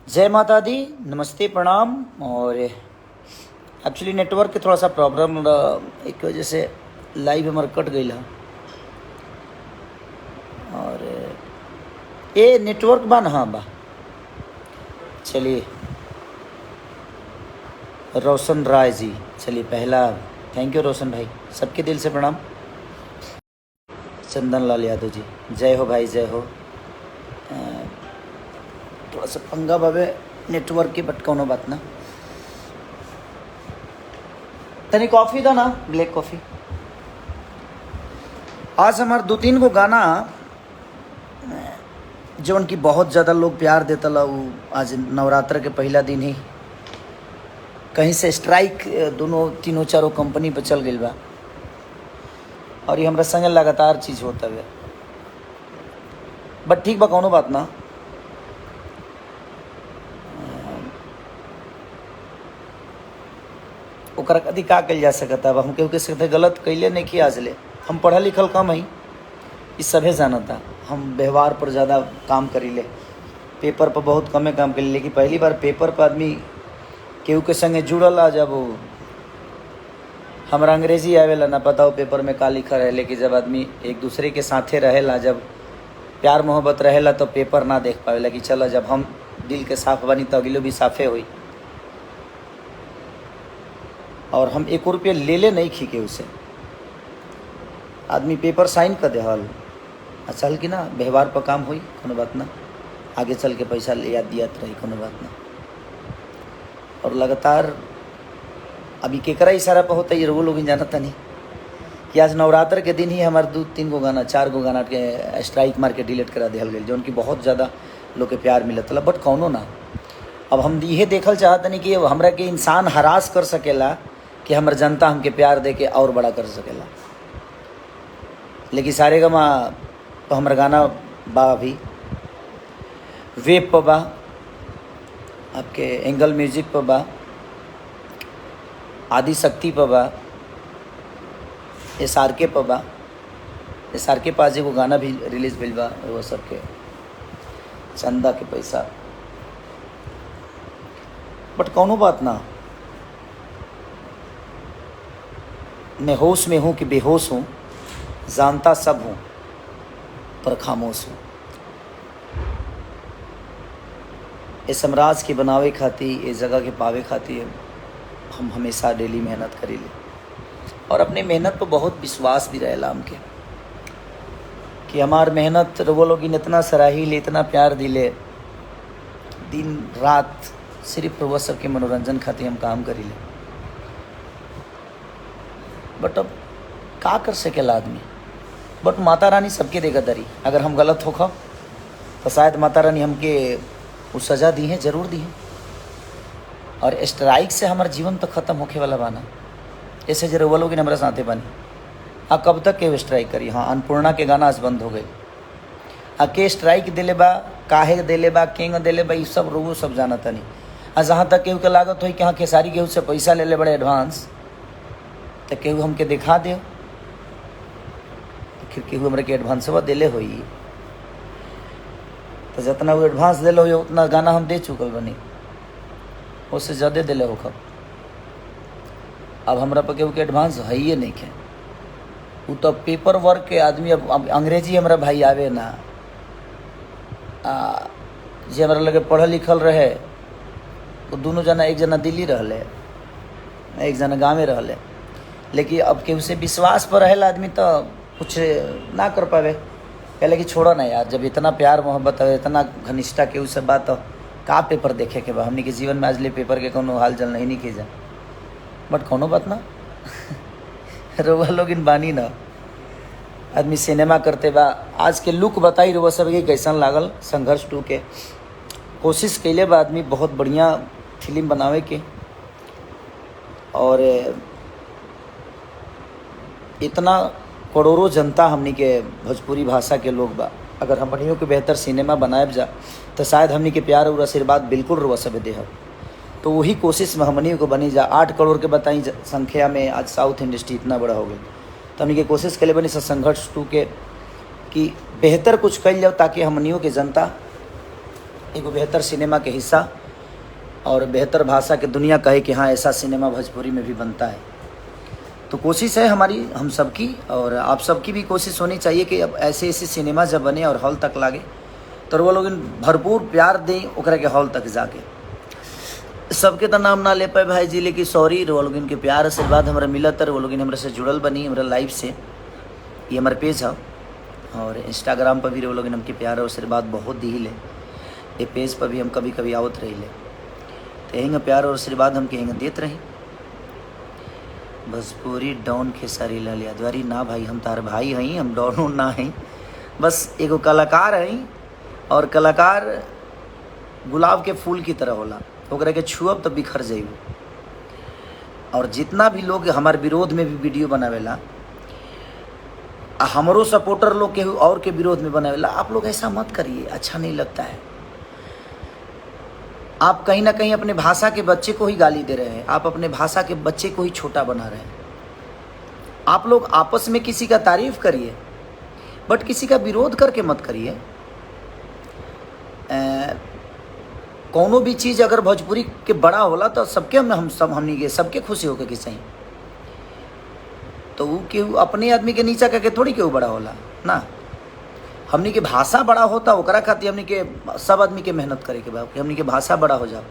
जय माता दी, नमस्ते, प्रणाम। और एक्चुअली नेटवर्क के थोड़ा सा प्रॉब्लम एक वजह से लाइव हमारे कट गई है। और ये नेटवर्क बा ना, हाँ बा। चलिए, रोशन राय जी, चलिए पहला थैंक यू रोशन भाई, सबके दिल से प्रणाम। चंदन लाल यादव जी, जय हो भाई, जय हो। थोड़ा सा पंगा बाबे नेटवर्क की, बट कोनो बात ना। तनी कॉफ़ी था ना, ब्लैक कॉफ़ी। आज हमारे 2-3 गो गाना जो उनकी बहुत ज़्यादा लोग प्यार देता ला, वो आज नवरात्र के पहला दिन ही कहीं से स्ट्राइक दोनों तीनों चारों कंपनी पर चल गई बा। और ये हमारा संग लगातार चीज़ होता है, बट ठीक बा, कोनो बात ना। ओकरा कदी का कल जा सकता है, हम केहू के सकते गलत कैले नहीं कि आज ले। हम पढ़ा लिखल कम ही, इस सभे जानता। हम व्यवहार पर ज़्यादा काम करीले, पेपर पर बहुत कमे काम करी। लेकिन पहली बार पेपर पर आदमी केहू के संगे जुड़ल आ, जब हमारा अंग्रेजी आवेला ना पता हो पेपर में का लिखा रहे। लेकिन जब आदमी एक दूसरे के साथे रहेला, जब प्यार मोहब्बत रहेला, तो पेपर ना देख पावेला कि चलो जब हम दिल के साफ बनी तो अगलो भी साफे हुई। और हम 1 रुपये ले नहीं खींचे उसे, आदमी पेपर साइन कर देहल। चल कि ना व्यवहार पर काम हुई, कोनो बात ना। आगे चल के पैसा याद दियात रही, कोनो बात ना। और लगातार अभी केकरा इशारा पर होता है, ये वो लोग जानता नहीं कि आज नवरात्र के दिन ही हमारे 2-3 गो गाना 4 गो गाना के स्ट्राइक मार के डिलीट करा दिया गई, जो उनकी बहुत ज़्यादा लोग के प्यार मिलत। बट कौनो ना, अब हम ये देखल चाहते नहीं कि हमरा के इंसान हरास कर सकेला कि हमार जनता हमके प्यार दे के और बड़ा कर सकेला। लेकिन सारे गमा तो हमारा गाना बा अभी वेब पर बा, आपके एंगल म्यूजिक पर बा, आदि शक्ति पर बा, SRK पर बा। SRK पास एगो गाना भी रिलीज भइल बा, वो सबके चंदा के पैसा। बट कौनो बात ना, मैं होश में हूँ कि बेहोश हूँ, जानता सब हूँ पर खामोश हूँ। इस साम्राज्य के बनावे खातिर, इस जगह के पावे खातिर हम हमेशा डेली मेहनत करीले। और अपने मेहनत पर बहुत विश्वास भी रहेला हमके कि हमार मेहनत वो लोग इतना सराहीले, इतना प्यार दिले। दिन रात सिर्फ वो सबके मनोरंजन खातिर हम काम करीले। बट अब का कर सकेला आदमी। बट माता रानी सबके देगा दरी। अगर हम गलत होखा तो शायद माता रानी हमके वो सज़ा दी है, ज़रूर दी है। और स्ट्राइक से हमारा जीवन तो ख़त्म होखे वाला बाना। ऐसे जरूर वो लोग हमारे साथे बनी। कब तक के स्ट्राइक करी। हाँ, अन्नपूर्णा के गाना आज बंद हो गए। के स्ट्राइक दिले बा, काहे दिले बा, केंग दिले बा, ये सब रोगो सब जाना था नहीं। जहाँ तक केहू के लागत हो कि हाँ खेसारी केहू से पैसा ले ले बड़े एडवांस, तो केहू हमके दिखा दे, फिर केहू हमारे के एडवांसवा दिले हो। तो जितना वो एडवांस दिले हो उतना गाना हम दे चुकल बनी, उससे ज़्यादा दिले हो खब। अब हमरा पर केहू के एडवांस है ही नहीं है। वो तो पेपर वर्क के आदमी। अब अंग्रेजी हमारा भाई आवे ना, जे हमारा लगे पढ़ल लिखल रहे, वो दोनों जना, एक जना दिल्ली रहले, एक जना गाँव में रहले। लेकिन अब केहू से विश्वास पर रहेला आदमी तो कुछ ना कर पावे। कहले कि छोड़ो ना यार, जब इतना प्यार मोहब्बत है, इतना घनिष्ठता केहू से बात, तो का पेपर देखे के बा। हमने के जीवन में आज ले पेपर के कोनो हाल जल नहीं की जा। बट कोनो बात ना रोवा लोग इन बानी ना, आदमी सिनेमा करते बा। आज के लुक बताई रोवा सब के कैसन लागल। संघर्ष 2 के कोशिश कैले बा आदमी बहुत बढ़िया फिल्म बनावे के। और इतना करोड़ों जनता हमनी के भोजपुरी भाषा के लोग बा। अगर हमनियों के बेहतर सिनेमा बनाए जा तो शायद हमनी के प्यार और आशीर्वाद बिल्कुल रुआ सब देह। तो वही कोशिश में हमनियों को बनी जा। 8 करोड़ के बताई संख्या में आज साउथ इंडस्ट्री इतना बड़ा हो गई। तो हमनी के कोशिश के लिए बनी संघर्ष 2 के कि बेहतर कुछ कल जाओ, ताकि हमनियों के जनता एक बेहतर सिनेमा के हिस्सा और बेहतर भाषा के दुनिया कहे कि हाँ ऐसा सिनेमा भोजपुरी में भी बनता है। तो कोशिश है हमारी, हम सबकी और आप सबकी भी कोशिश होनी चाहिए कि अब ऐसे ऐसे सिनेमा जब बने और हॉल तक लागे तो वो लोग भरपूर प्यार दें ओकरा के हॉल तक जाके। सबके तो नाम ना ले पाए भाई जी, लेकिन सॉरी, वो लोग इनके प्यार आशीर्वाद हमारा मिला तर वो लोग हमारे से जुड़ल बनी हमारा लाइफ से। ये हमारे पेज है और इंस्टाग्राम पर भी वो लोग हमके प्यार और आशीर्वाद बहुत दी ले। ये पेज पर भी हम कभी कभी आवत रही ले, तो यही प्यार और आशीर्वाद हम कहीं देते रही। भोजपुरी डॉन खेसारी लाल यादवारी ना भाई, हम तार भाई हैं, हम डॉन ना हैं, बस एगो कलाकार हैं। और कलाकार गुलाब के फूल की तरह होला, ओकरा के छुअब तो बिखर जाइबो। और जितना भी लोग हमारे विरोध में भी वीडियो बनावेला, हमारो सपोर्टर लोग के और के विरोध में बनावेला, आप लोग ऐसा मत करिए, अच्छा नहीं लगता है। आप कहीं ना कहीं अपने भाषा के बच्चे को ही गाली दे रहे हैं, आप अपने भाषा के बच्चे को ही छोटा बना रहे हैं। आप लोग आपस में किसी का तारीफ करिए बट किसी का विरोध करके मत करिए। कोनो भी चीज़ अगर भोजपुरी के बड़ा होला तो सबके हमनी के सबके खुशी होके कि सही, तो वो केहू अपने आदमी के नीचा करके थोड़ी केहू बड़ा होला ना। हमनी के भाषा बड़ा होता ओकरा खातिर हमनी के सब आदमी के मेहनत करे के बा कि हमनी के भाषा बड़ा हो जाओ।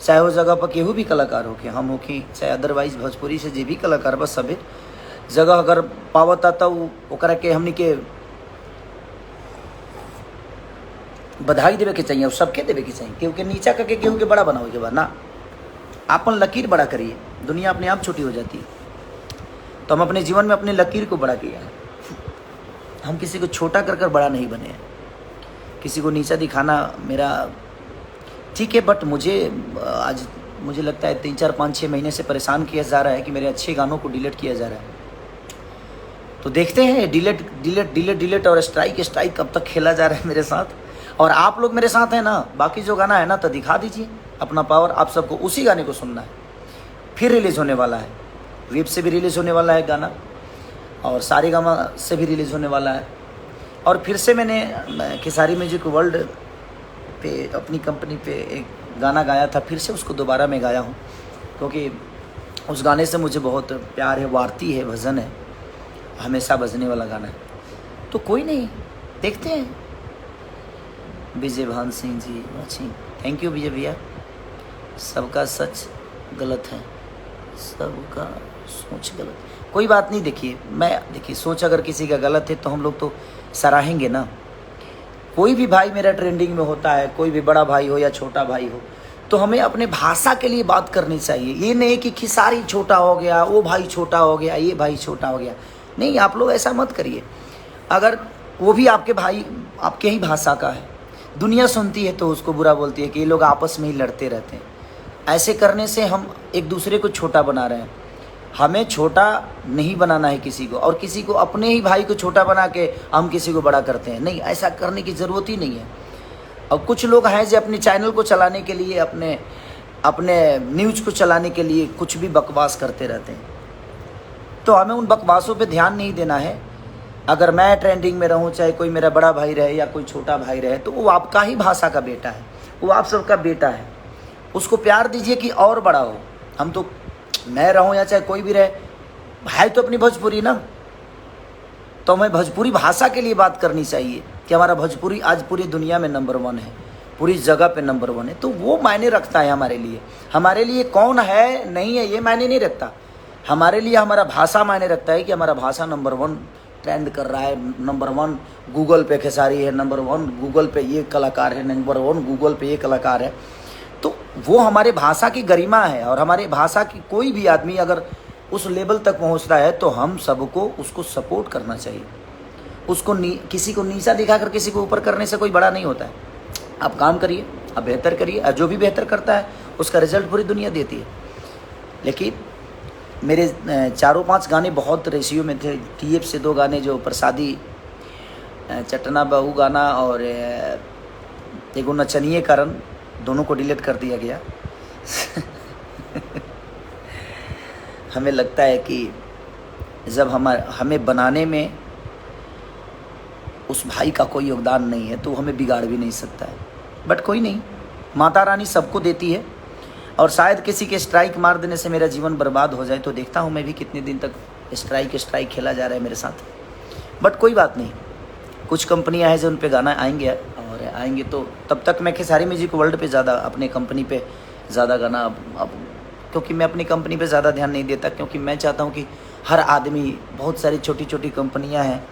चाहे वो जगह पर केहू भी कलाकार होके, हम होके चाहे अदरवाइज भोजपुरी से जे भी कलाकार बस सबे जगह अगर पावता तो ओकरा के हमनी के बधाई देवे के चाहिए और सबके देवे के चाहिए। केहू के नीचा करके केहू के बड़ा बनावे के बाद ना, अपन लकीर बड़ा करिए, दुनिया अपने आप छोटी हो जाती है। तो हम अपने जीवन में अपने लकीर को बड़ा किया है, हम किसी को छोटा कर कर बड़ा नहीं बने हैं। किसी को नीचा दिखाना मेरा ठीक है, बट मुझे लगता है 3, 4, 5, 6 महीने से परेशान किया जा रहा है कि मेरे अच्छे गानों को डिलीट किया जा रहा है। तो देखते हैं डिलीट और स्ट्राइक कब तक खेला जा रहा है मेरे साथ। और आप लोग मेरे साथ हैं ना, बाकी जो गाना है ना तो दिखा दीजिए अपना पावर। आप सबको उसी गाने को सुनना है, फिर रिलीज़ होने वाला है, वेब से भी रिलीज़ होने वाला है गाना और सारेगामा से भी रिलीज़ होने वाला है। और फिर से मैंने खेसारी म्यूजिक वर्ल्ड पे अपनी कंपनी पे एक गाना गाया था, फिर से उसको दोबारा मैं गाया हूँ क्योंकि उस गाने से मुझे बहुत प्यार है, वार्ती है, भजन है, हमेशा बजने वाला गाना है। तो कोई नहीं, देखते हैं। विजय भान Singh ji watching, thank you विजय भैया। सबका सच गलत है, सबका सोच गलत, कोई बात नहीं। देखिए सोच अगर किसी का गलत है तो हम लोग तो सराहेंगे ना। कोई भी भाई मेरा ट्रेंडिंग में होता है, कोई भी बड़ा भाई हो या छोटा भाई हो, तो हमें अपने भाषा के लिए बात करनी चाहिए। ये नहीं कि खेसारी छोटा हो गया, वो भाई छोटा हो गया, ये भाई छोटा हो गया, नहीं, आप लोग ऐसा मत करिए। अगर वो भी आपके भाई आपके ही भाषा का है, दुनिया सुनती है तो उसको बुरा बोलती है कि ये लोग आपस में ही लड़ते रहते हैं। ऐसे करने से हम एक दूसरे को छोटा बना रहे हैं। हमें छोटा नहीं बनाना है किसी को, और किसी को अपने ही भाई को छोटा बना के हम किसी को बड़ा करते हैं, नहीं, ऐसा करने की ज़रूरत ही नहीं है। और कुछ लोग हैं जो अपने चैनल को चलाने के लिए, अपने न्यूज़ को चलाने के लिए कुछ भी बकवास करते रहते हैं। तो हमें उन बकवासों पे ध्यान नहीं देना है। अगर मैं ट्रेंडिंग में रहूं, चाहे कोई मेरा बड़ा भाई रहे या कोई छोटा भाई रहे, तो वो आपका ही भाषा का बेटा है, वो आप सबका बेटा है। उसको प्यार दीजिए कि और बड़ा हो। हम तो, मैं रहूं या चाहे कोई भी रहे, भाई तो अपनी भोजपुरी ना, तो हमें भोजपुरी भाषा के लिए बात करनी चाहिए कि हमारा भोजपुरी आज पूरी दुनिया में नंबर 1 है, पूरी जगह पे नंबर 1 है। तो वो मायने रखता है हमारे लिए। हमारे लिए कौन है नहीं है ये मायने नहीं रखता, हमारे लिए हमारा भाषा मायने रखता है कि हमारा भाषा नंबर 1 ट्रेंड कर रहा है, नंबर 1 गूगल पे खेसारी है, नंबर 1 गूगल पे ये कलाकार है, नंबर 1 गूगल पे ये कलाकार है। तो वो हमारे भाषा की गरिमा है। और हमारे भाषा की कोई भी आदमी अगर उस लेवल तक पहुंच रहा है तो हम सबको उसको सपोर्ट करना चाहिए। उसको किसी को नीचा दिखाकर किसी को ऊपर करने से कोई बड़ा नहीं होता है। आप काम करिए, आप बेहतर करिए, और जो भी बेहतर करता है उसका रिजल्ट पूरी दुनिया देती है। लेकिन मेरे 4-5 गाने बहुत रेशियो में थे। TF से 2 गाने, जो प्रसादी चटना बहू गाना और एगो नचनिए कारण, दोनों को डिलीट कर दिया गया। हमें लगता है कि जब हमें बनाने में उस भाई का कोई योगदान नहीं है तो हमें बिगाड़ भी नहीं सकता है। बट कोई नहीं, माता रानी सबको देती है। और शायद किसी के स्ट्राइक मार देने से मेरा जीवन बर्बाद हो जाए, तो देखता हूँ मैं भी कितने दिन तक स्ट्राइक खेला जा रहा है मेरे साथ। बट कोई बात नहीं, कुछ कंपनियां हैं जो उन पे गाना आएंगे, और आएंगे तो तब तक मैं खेसारी म्यूजिक वर्ल्ड पे ज़्यादा, अपने कंपनी पे ज़्यादा गाना अब क्योंकि मैं अपनी कंपनी पे ज़्यादा ध्यान नहीं देता, क्योंकि मैं चाहता हूँ कि हर आदमी, बहुत सारी छोटी छोटी कंपनियाँ हैं,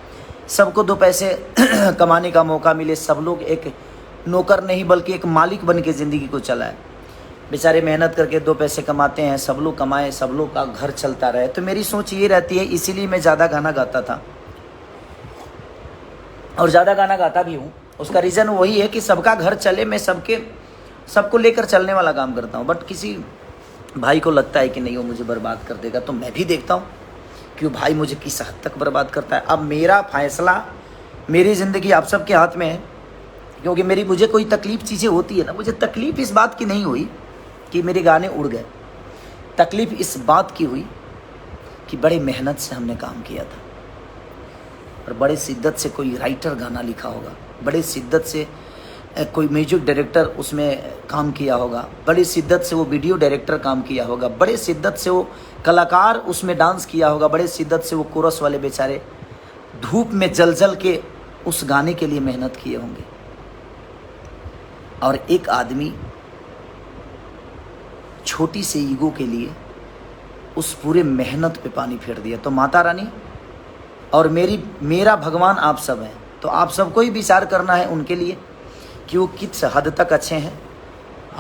सबको दो पैसे कमाने का मौका मिले, सब लोग एक नौकर नहीं बल्कि एक मालिक बन के ज़िंदगी को चलाए। बेचारे मेहनत करके दो पैसे कमाते हैं, सब लोग कमाएं, सब लोग का घर चलता रहे। तो मेरी सोच ये रहती है, इसीलिए मैं ज़्यादा गाना गाता था और ज़्यादा गाना गाता भी हूँ। उसका रीज़न वही है कि सबका घर चले, मैं सबको लेकर चलने वाला काम करता हूँ। बट किसी भाई को लगता है कि नहीं वो मुझे बर्बाद कर देगा, तो मैं भी देखता हूँ कि वो भाई मुझे किस हद तक बर्बाद करता है। अब मेरा फैसला, मेरी ज़िंदगी आप सबके हाथ में है, क्योंकि मुझे कोई तकलीफ़ चीज़ें होती है ना, मुझे तकलीफ़ इस बात की नहीं हुई कि मेरे गाने उड़ गए, तकलीफ़ इस बात की हुई कि बड़े मेहनत से हमने काम किया था, और बड़े शिद्दत से कोई राइटर गाना लिखा होगा, बड़े शिद्दत से कोई म्यूजिक डायरेक्टर उसमें काम किया होगा, बड़ी शिद्दत से वो वीडियो डायरेक्टर काम किया होगा, बड़े शिद्दत से वो कलाकार उसमें डांस किया होगा, बड़े शिद्दत से वो कोरस वाले बेचारे धूप में जल के उस गाने के लिए मेहनत किए होंगे। और एक आदमी छोटी से ईगो के लिए उस पूरे मेहनत पे पानी फेर दिया। तो माता रानी और मेरा भगवान आप सब हैं, तो आप सबको ही विचार करना है उनके लिए कि वो किस हद तक अच्छे हैं।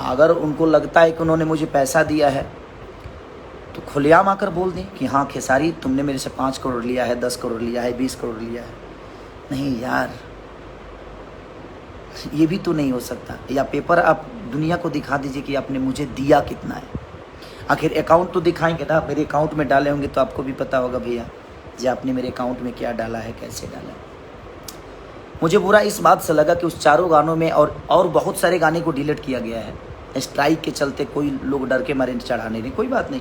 अगर उनको लगता है कि उन्होंने मुझे पैसा दिया है, तो खुलेआम आकर बोल दें कि हाँ खेसारी, तुमने मेरे से 5 करोड़ लिया है, 10 करोड़ लिया है, 20 करोड़ लिया है। नहीं यार, ये भी तो नहीं हो सकता। या पेपर आप दुनिया को दिखा दीजिए कि आपने मुझे दिया कितना है। आखिर अकाउंट तो दिखाएंगे ना, मेरे अकाउंट में डाले होंगे तो आपको भी पता होगा भैया जी आपने मेरे अकाउंट में क्या डाला है, कैसे डाला है। मुझे बुरा इस बात से लगा कि उस चारों गानों में और बहुत सारे गाने को डिलीट किया गया है स्ट्राइक के चलते। कोई लोग डर के मारे चढ़ाने नहीं, कोई बात नहीं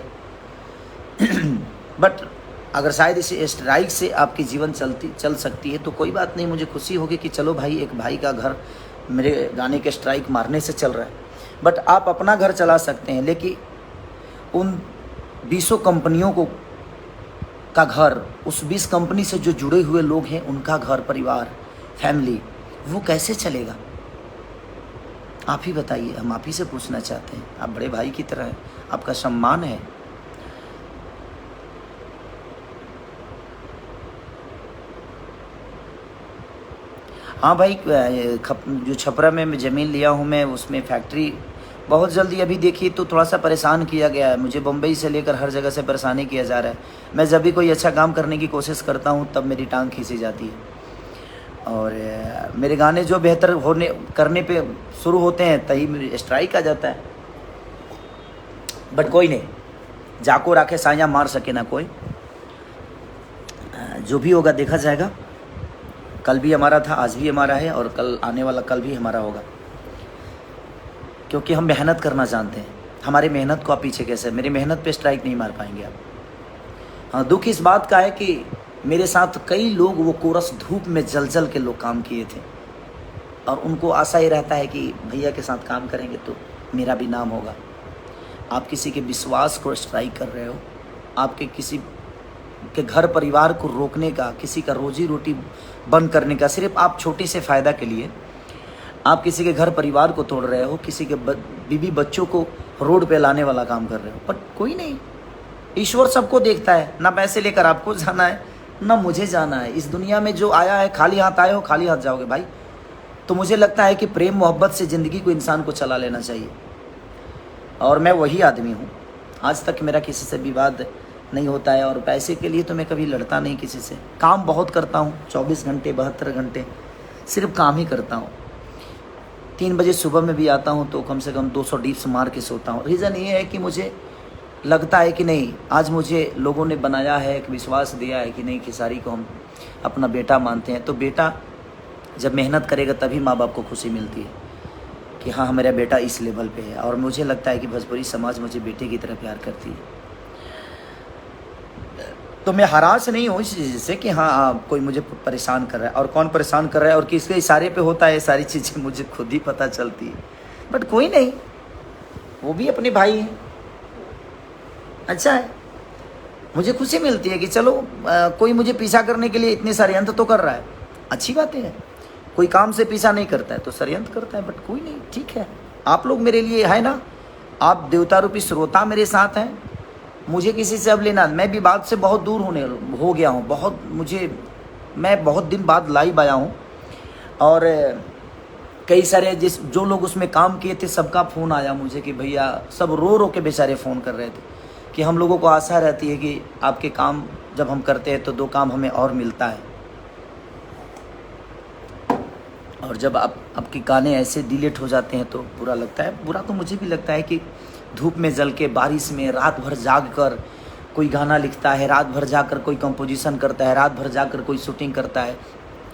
बट अगर शायद इस स्ट्राइक से आपकी जीवन चल सकती है तो कोई बात नहीं, मुझे खुशी होगी कि चलो भाई, एक भाई का घर मेरे गाने के स्ट्राइक मारने से चल रहा है। बट आप अपना घर चला सकते हैं, लेकिन उन 20 कंपनियों का घर, उस 20 कंपनी से जो जुड़े हुए लोग हैं, उनका घर परिवार, फैमिली, वो कैसे चलेगा? आप ही बताइए, हम आप ही से पूछना चाहते हैं। आप बड़े भाई की तरह हैं, आपका सम्मान है। हाँ भाई, जो छपरा में ज़मीन लिया हूँ मैं, उसमें फैक्ट्री बहुत जल्दी, अभी देखिए तो थोड़ा सा परेशान किया गया है मुझे। बम्बई से लेकर हर जगह से परेशानी किया जा रहा है। मैं जब भी कोई अच्छा काम करने की कोशिश करता हूँ तब मेरी टांग खींची जाती है। और मेरे गाने जो बेहतर करने पे शुरू होते हैं तभी स्ट्राइक आ जाता है। बट कोई नहीं, जाको राखे साया मार सके ना कोई। जो भी होगा देखा जाएगा। कल भी हमारा था, आज भी हमारा है, और कल आने वाला कल भी हमारा होगा, क्योंकि हम मेहनत करना जानते हैं। हमारी मेहनत को आप पीछे कैसे, मेरी मेहनत पे स्ट्राइक नहीं मार पाएंगे आप। हाँ, दुख इस बात का है कि मेरे साथ कई लोग वो कोरस धूप में जल के लोग काम किए थे, और उनको आशा ये रहता है कि भैया के साथ काम करेंगे तो मेरा भी नाम होगा। आप किसी के विश्वास को स्ट्राइक कर रहे हो, आपके किसी के घर परिवार को रोकने का, किसी का रोजी रोटी बंद करने का, सिर्फ आप छोटे से फ़ायदा के लिए आप किसी के घर परिवार को तोड़ रहे हो, किसी के बीवी बच्चों को रोड पे लाने वाला काम कर रहे हो। पर कोई नहीं, ईश्वर सबको देखता है। ना पैसे लेकर आपको जाना है, ना मुझे जाना है। इस दुनिया में जो आया है, खाली हाथ आए हो, खाली हाथ जाओगे भाई। तो मुझे लगता है कि प्रेम मोहब्बत से ज़िंदगी को इंसान को चला लेना चाहिए, और मैं वही आदमी हूँ। आज तक मेरा किसी से विवाद नहीं होता है, और पैसे के लिए तो मैं कभी लड़ता नहीं किसी से। काम बहुत करता हूँ, 24 घंटे 72 घंटे सिर्फ काम ही करता हूँ। 3 बजे सुबह में भी आता हूँ तो कम से कम 200 डिप्स मार के सोता हूँ। रीज़न ये है कि मुझे लगता है कि नहीं, आज मुझे लोगों ने बनाया है, एक विश्वास दिया है कि नहीं, खेसारी को हम अपना बेटा मानते हैं। तो बेटा जब मेहनत करेगा तभी माँ बाप को खुशी मिलती है कि हाँ मेरा बेटा इस लेवल पे है। और मुझे लगता है कि भोजपुरी समाज मुझे बेटे की तरह प्यार करती है। तो मैं हरास नहीं हूँ इस चीज़ से कि हाँ कोई मुझे परेशान कर रहा है, और कौन परेशान कर रहा है और किसके इशारे पे होता है, सारी चीज़ें मुझे खुद ही पता चलती है। बट कोई नहीं, वो भी अपने भाई हैं, अच्छा है। मुझे खुशी मिलती है कि चलो कोई मुझे पीछा करने के लिए इतने षड्यंत्र तो कर रहा है, अच्छी बात है। कोई काम से पीछा नहीं करता है तो षड्यंत्र करता है, बट कोई नहीं, ठीक है। आप लोग मेरे लिए है ना, आप देवता रूपी श्रोता मेरे साथ हैं, मुझे किसी से अब लेना, मैं भी बात से बहुत दूर हो गया हूँ, बहुत मैं बहुत दिन बाद लाइव आया हूँ, और कई सारे जो लोग उसमें काम किए थे सबका फ़ोन आया मुझे कि भैया, सब रो रो के बेचारे फ़ोन कर रहे थे कि हम लोगों को आशा रहती है कि आपके काम जब हम करते हैं तो 2 काम हमें और मिलता है, और जब आपके गाने ऐसे डिलीट हो जाते हैं तो बुरा लगता है। बुरा तो मुझे भी लगता है कि धूप में जल के, बारिश में रात भर जाग कर कोई गाना लिखता है, रात भर जाकर कोई कंपोजिशन करता है, रात भर जाकर कोई शूटिंग करता है,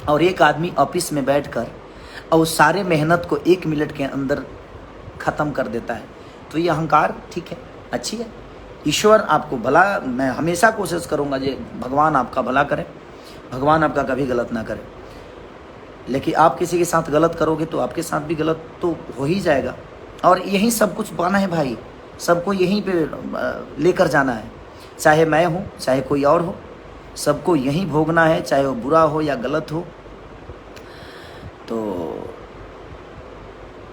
और एक आदमी ऑफिस में बैठकर और उस सारे मेहनत को 1 मिनट के अंदर ख़त्म कर देता है। तो ये अहंकार ठीक है, अच्छी है। ईश्वर आपको भला, मैं हमेशा कोशिश करूँगा जे भगवान आपका भला करे, भगवान आपका कभी गलत ना करे, लेकिन आप किसी के साथ गलत करोगे तो आपके साथ भी गलत तो हो ही जाएगा। और यही सब कुछ पाना है भाई, सबको यहीं पे लेकर जाना है, चाहे मैं हूँ चाहे कोई और हो, सबको यहीं भोगना है, चाहे वो बुरा हो या गलत हो। तो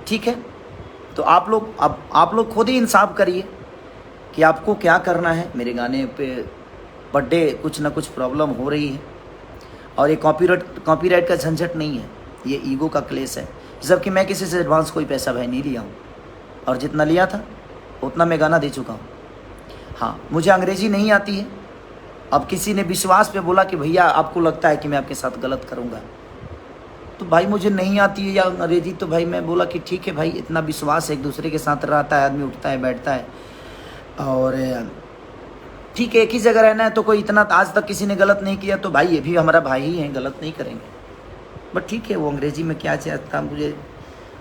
ठीक है, तो आप लोग खुद ही इंसाफ करिए कि आपको क्या करना है। मेरे गाने पे पर डे कुछ ना कुछ प्रॉब्लम हो रही है, और ये कॉपीराइट का झंझट नहीं है, ये ईगो का क्लेश है। जबकि मैं किसी से एडवांस कोई पैसा भाई नहीं लिया हूँ, और जितना लिया था उतना मैं गाना दे चुका हूँ। हाँ, मुझे अंग्रेजी नहीं आती है। अब किसी ने विश्वास पे बोला कि भैया आपको लगता है कि मैं आपके साथ गलत करूँगा, तो भाई मुझे नहीं आती है या अंग्रेजी, तो भाई मैं बोला कि ठीक है भाई, इतना विश्वास एक दूसरे के साथ रहता है, आदमी उठता है बैठता है, और ठीक है, एक ही जगह रहना है, तो कोई इतना आज तक किसी ने गलत नहीं किया, तो भाई ये भी हमारा भाई ही है, गलत नहीं करेंगे। बट ठीक है, वो अंग्रेजी में क्या चाहता, मुझे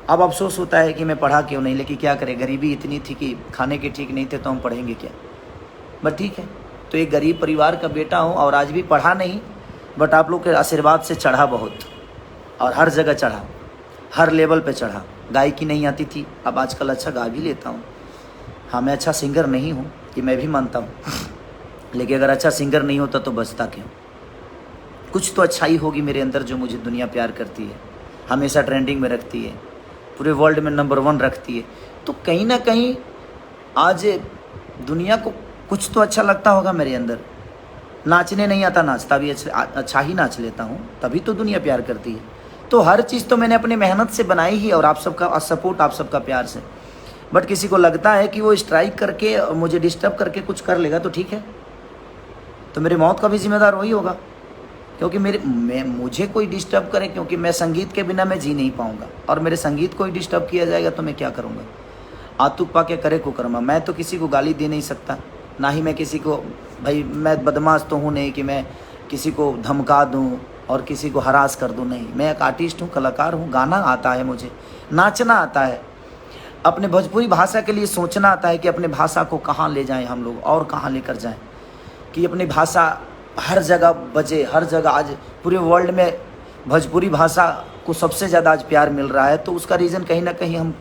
अब अफसोस होता है कि मैं पढ़ा क्यों नहीं, लेकिन क्या करें, गरीबी इतनी थी कि खाने के ठीक नहीं थे, तो हम पढ़ेंगे क्या। बट ठीक है, तो एक गरीब परिवार का बेटा हूँ, और आज भी पढ़ा नहीं, बट आप लोग के आशीर्वाद से चढ़ा बहुत, और हर जगह चढ़ा, हर लेवल पे चढ़ा। गायकी नहीं आती थी, अब आजकल अच्छा गा भी लेता हूँ। हाँ, मैं अच्छा सिंगर नहीं हूँ, ये मैं भी मानता हूँ, लेकिन अगर अच्छा सिंगर नहीं होता तो बचता क्यों। कुछ तो अच्छाई होगी मेरे अंदर जो मुझे दुनिया प्यार करती है, हमेशा ट्रेंडिंग में रखती है, पूरे वर्ल्ड में नंबर 1 रखती है। तो कहीं ना कहीं आज दुनिया को कुछ तो अच्छा लगता होगा मेरे अंदर। नाचने नहीं आता, नाचता भी अच्छा ही नाच लेता हूँ, तभी तो दुनिया प्यार करती है। तो हर चीज़ तो मैंने अपनी मेहनत से बनाई ही, और आप सबका सपोर्ट, आप सबका प्यार से। बट किसी को लगता है कि वो स्ट्राइक करके मुझे डिस्टर्ब करके कुछ कर लेगा तो ठीक है, तो मेरी मौत का भी जिम्मेदार वही होगा, क्योंकि मुझे कोई डिस्टर्ब करे, क्योंकि मैं संगीत के बिना मैं जी नहीं पाऊँगा, और मेरे संगीत को ही डिस्टर्ब किया जाएगा तो मैं क्या करूँगा। आतुक पा के करे को कर्मा। मैं तो किसी को गाली दे नहीं सकता, ना ही मैं किसी को, भाई मैं बदमाश तो हूँ नहीं कि मैं किसी को धमका दूँ और किसी को हरास कर दूँ, नहीं। मैं एक आर्टिस्ट हूँ, कलाकार हूँ, गाना आता है मुझे, नाचना आता है, अपने भोजपुरी भाषा के लिए सोचना आता है कि अपने भाषा को कहाँ ले जाएं हम लोग, और कहाँ लेकर जाएं, कि अपनी भाषा हर जगह बजे, हर जगह। आज पूरे वर्ल्ड में भोजपुरी भाषा को सबसे ज़्यादा आज प्यार मिल रहा है, तो उसका रीज़न कहीं ना कहीं हम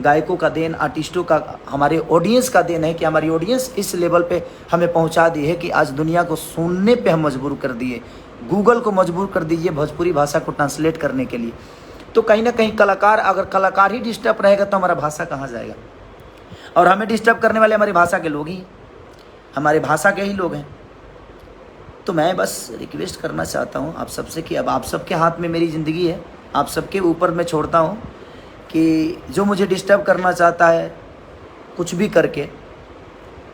गायकों का देन, आर्टिस्टों का, हमारे ऑडियंस का देन है कि हमारी ऑडियंस इस लेवल पे हमें पहुंचा दी है कि आज दुनिया को सुनने पे हम मजबूर कर दिए, गूगल को मजबूर कर दीजिए भोजपुरी भाषा को ट्रांसलेट करने के लिए। तो कहीं ना कहीं कलाकार, अगर कलाकार ही डिस्टर्ब रहेगा तो हमारा भाषा कहाँ जाएगा। और हमें डिस्टर्ब करने वाले हमारी भाषा के लोग ही, हमारे भाषा के ही लोग हैं। तो मैं बस रिक्वेस्ट करना चाहता हूँ आप सबसे कि अब आप सबके हाथ में मेरी ज़िंदगी है, आप सबके ऊपर मैं छोड़ता हूँ कि जो मुझे डिस्टर्ब करना चाहता है कुछ भी करके,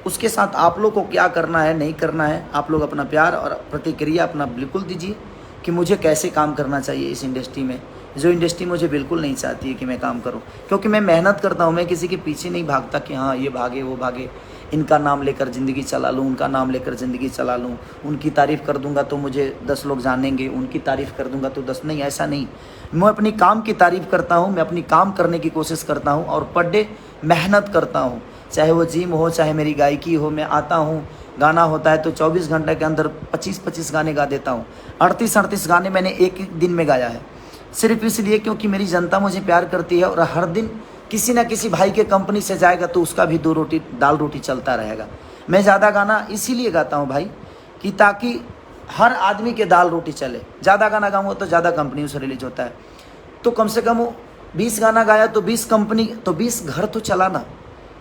उसके साथ आप लोग को क्या करना है नहीं करना है, आप लोग अपना प्यार और प्रतिक्रिया अपना बिल्कुल दीजिए कि मुझे कैसे काम करना चाहिए इस इंडस्ट्री में, जो इंडस्ट्री मुझे बिल्कुल नहीं चाहती है कि मैं काम करूं। क्योंकि मैं मेहनत करता हूं, मैं किसी के पीछे नहीं भागता कि हाँ ये भागे वो भागे, इनका नाम लेकर ज़िंदगी चला लूँ, उनका नाम लेकर ज़िंदगी चला लूँ, उनकी तारीफ़ कर दूंगा तो मुझे 10 लोग जानेंगे, उनकी तारीफ़ कर दूंगा तो 10 नहीं, ऐसा नहीं। मैं अपनी काम की तारीफ़ करता हूँ, मैं अपनी काम करने की कोशिश करता हूँ और पर डे मेहनत करता हूँ। चाहे वो जिम हो, चाहे मेरी गायकी हो। मैं आता हूँ, गाना होता है तो 24 घंटे के अंदर 25-25 गाने गा देता हूँ। 38-38 गाने मैंने एक दिन में गाया है, सिर्फ इसलिए क्योंकि मेरी जनता मुझे प्यार करती है। और हर दिन किसी ना किसी भाई के कंपनी से जाएगा तो उसका भी 2 रोटी दाल रोटी चलता रहेगा। मैं ज़्यादा गाना इसीलिए गाता हूँ भाई कि ताकि हर आदमी के दाल रोटी चले। ज़्यादा गाना गाऊंगा तो ज़्यादा कंपनियों से रिलीज होता है, तो कम से कम 20 गाना गाया तो 20 कंपनी, तो 20 घर तो चलाना।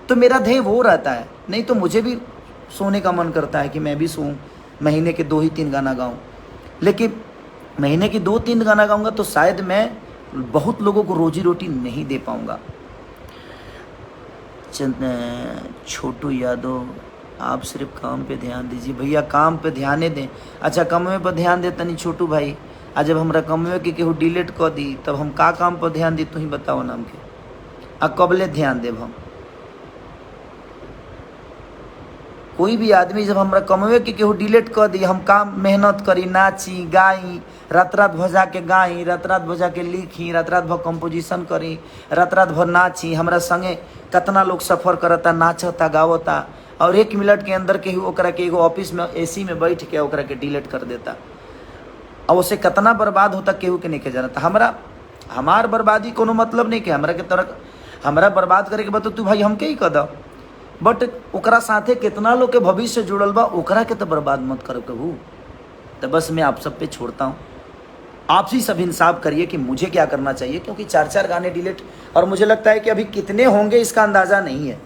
तो मेरा ध्येय वो रहता है। नहीं तो मुझे भी सोने का मन करता है कि मैं भी सोऊं, महीने के 2 ही 3 गाना गाऊं। लेकिन महीने की 2-3 गाना गाऊंगा तो शायद मैं बहुत लोगों को रोजी रोटी नहीं दे पाऊंगा। छोटू यादव, आप सिर्फ काम पे ध्यान दीजिए। भैया काम पे ध्यान दें। अच्छा कमवे पर ध्यान देता नहीं छोटू भाई। आज जब हमरा कमवे के केहू डिलीट कर दी तब हम का काम पर ध्यान दी, तू ही बताओ नाम के। आ कबले ध्यान देव हम? कोई भी आदमी जब हमरा कमवे के केहू डिलीट कर दी, हम काम मेहनत करी, नाची गाई, रात रात भर जाके गाई, रात रात भर जाके लिखी, रात रात भर कंपोजिशन करी, रात रात भर नाची। हमरा संगे कितना लोग सफ़र करता, नाचता, गावता, और 1 मिनट के अंदर केहू ओकरा के एगो ऑफिस में एसी में बैठ के ओकरा के डिलीट कर देता। और उसे कितना बर्बाद होता केहू के नहीं के जानता। हमार बर्बादी कोनो मतलब नहीं के हमरा के तरह हमरा बर्बाद करे के बाद तो तू भाई हमके ही कर दो, बट ओकरा साथे कितना लोग के भविष्य जुड़ल बा, ओकरा के तो बर्बाद मत करो कबू। तो बस मैं आप सब पे छोड़ता हूँ, आप ही सब इंसाफ करिए कि मुझे क्या करना चाहिए, क्योंकि 4-4 गाने डिलीट, और मुझे लगता है कि अभी कितने होंगे इसका अंदाज़ा नहीं है।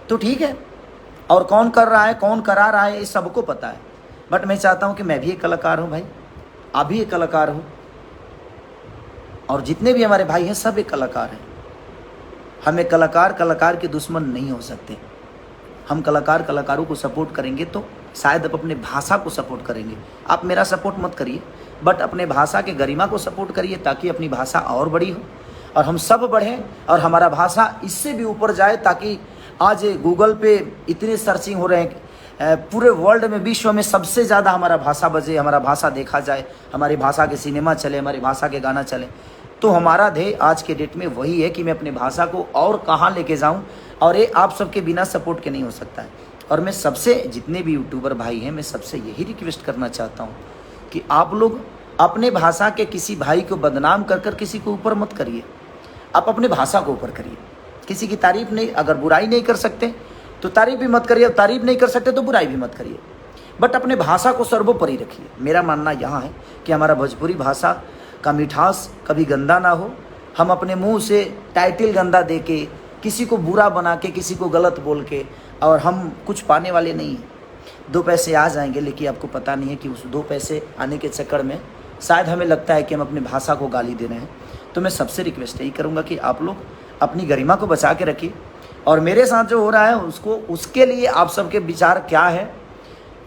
तो ठीक है, और कौन कर रहा है, कौन करा रहा है, ये सबको पता है। बट मैं चाहता हूँ कि मैं भी एक कलाकार हूँ भाई, आप भी एक कलाकार हो, और जितने भी हमारे भाई हैं सब एक कलाकार हैं। हमें कलाकार के दुश्मन नहीं हो सकते। हम कलाकारों को सपोर्ट करेंगे तो शायद आप अपने भाषा को सपोर्ट करेंगे। आप मेरा सपोर्ट मत करिए, बट अपने भाषा के गरिमा को सपोर्ट करिए, ताकि अपनी भाषा और बड़ी हो और हम सब बढ़ें और हमारा भाषा इससे भी ऊपर जाए। ताकि आज गूगल पे इतने सर्चिंग हो रहे हैं, पूरे वर्ल्ड में, विश्व में सबसे ज़्यादा हमारा भाषा बजे, हमारा भाषा देखा जाए, हमारी भाषा के सिनेमा चले, हमारी भाषा के गाना चले। तो हमारा ध्येय आज के डेट में वही है कि मैं अपने भाषा को और कहाँ लेके जाऊँ, और ये आप सबके बिना सपोर्ट के नहीं हो सकता है। और मैं सबसे, जितने भी यूट्यूबर भाई हैं, मैं सबसे यही रिक्वेस्ट करना चाहता हूँ कि आप लोग अपने भाषा के किसी भाई को बदनाम कर कर किसी को ऊपर मत करिए। आप अपने भाषा को ऊपर करिए। किसी की तारीफ नहीं, अगर बुराई नहीं कर सकते तो तारीफ भी मत करिए, तारीफ नहीं कर सकते तो बुराई भी मत करिए, बट अपने भाषा को सर्वोपरि रखिए। मेरा मानना यहाँ है कि हमारा भोजपुरी भाषा का मिठास कभी गंदा ना हो। हम अपने मुंह से टाइटल गंदा दे के, किसी को बुरा बना के, किसी को गलत बोल के, और हम कुछ पाने वाले नहीं हैं। 2 पैसे आ जाएंगे, लेकिन आपको पता नहीं है कि उस 2 पैसे आने के चक्कर में शायद हमें लगता है कि हम अपनी भाषा को गाली दे रहे हैं। तो मैं सबसे रिक्वेस्ट यही करूँगा कि आप लोग अपनी गरिमा को बचा के रखिए, और मेरे साथ जो हो रहा है उसके लिए आप सबके विचार क्या है।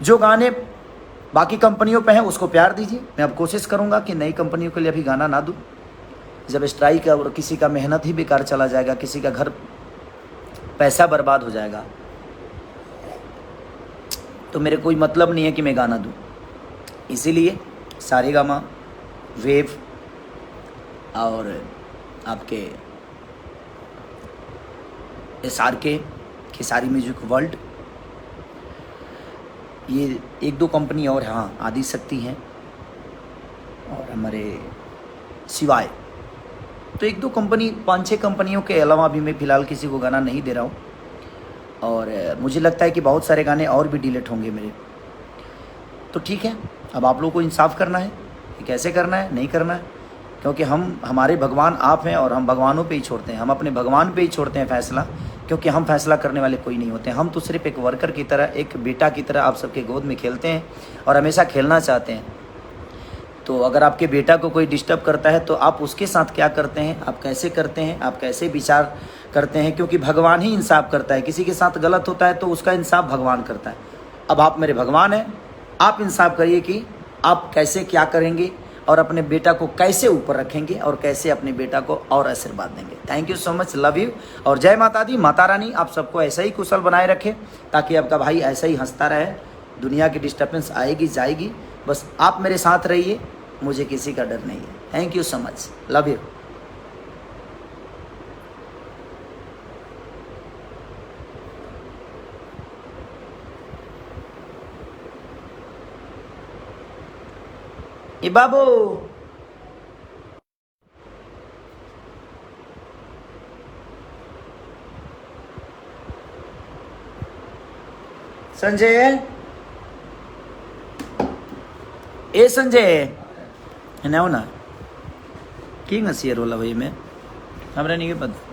जो गाने बाकी कंपनियों पे हैं उसको प्यार दीजिए। मैं अब कोशिश करूंगा कि नई कंपनियों के लिए अभी गाना ना दूं। जब स्ट्राइक है और किसी का मेहनत ही बेकार चला जाएगा, किसी का घर पैसा बर्बाद हो जाएगा, तो मेरे कोई मतलब नहीं है कि मैं गाना दूं। इसीलिए सारेगामा, वेव और आपके SRK, खेसारी म्यूजिक वर्ल्ड, ये 1-2 कंपनी और, हाँ आदिशक्ति हैं, और हमारे सिवाय तो 1-2 कंपनी, 5-6 कंपनियों के अलावा भी मैं फ़िलहाल किसी को गाना नहीं दे रहा हूँ। और मुझे लगता है कि बहुत सारे गाने और भी डिलीट होंगे मेरे। तो ठीक है, अब आप लोगों को इंसाफ करना है कि कैसे करना है, नहीं करना है, क्योंकि हमारे भगवान आप हैं, और हम भगवानों पे ही छोड़ते हैं, हम अपने भगवान पे ही छोड़ते हैं फैसला, क्योंकि हम फैसला करने वाले कोई नहीं होते हैं। हम तो सिर्फ एक वर्कर की तरह, एक बेटा की तरह आप सबके गोद में खेलते हैं और हमेशा खेलना चाहते हैं। तो अगर आपके बेटा को कोई डिस्टर्ब करता है तो आप उसके साथ क्या करते हैं, आप कैसे करते हैं, आप कैसे विचार करते हैं, क्योंकि भगवान ही इंसाफ करता है। किसी के साथ गलत होता है तो उसका इंसाफ भगवान करता है। अब आप मेरे भगवान हैं, आप इंसाफ करिए कि आप कैसे क्या करेंगे, और अपने बेटा को कैसे ऊपर रखेंगे, और कैसे अपने बेटा को और आशीर्वाद देंगे। Thank you so much, love you, और जय माता दी, माता रानी आप सबको ऐसा ही कुशल बनाए रखे, ताकि आपका भाई ऐसा ही हंसता रहे। दुनिया की डिस्टर्बेंस आएगी जाएगी, बस आप मेरे साथ रहिए, मुझे किसी का डर नहीं है। Thank you so much, love you. ए बाबू संजय ए संजय है ना कि शेयर वाला भाई में हमरा नहीं के पता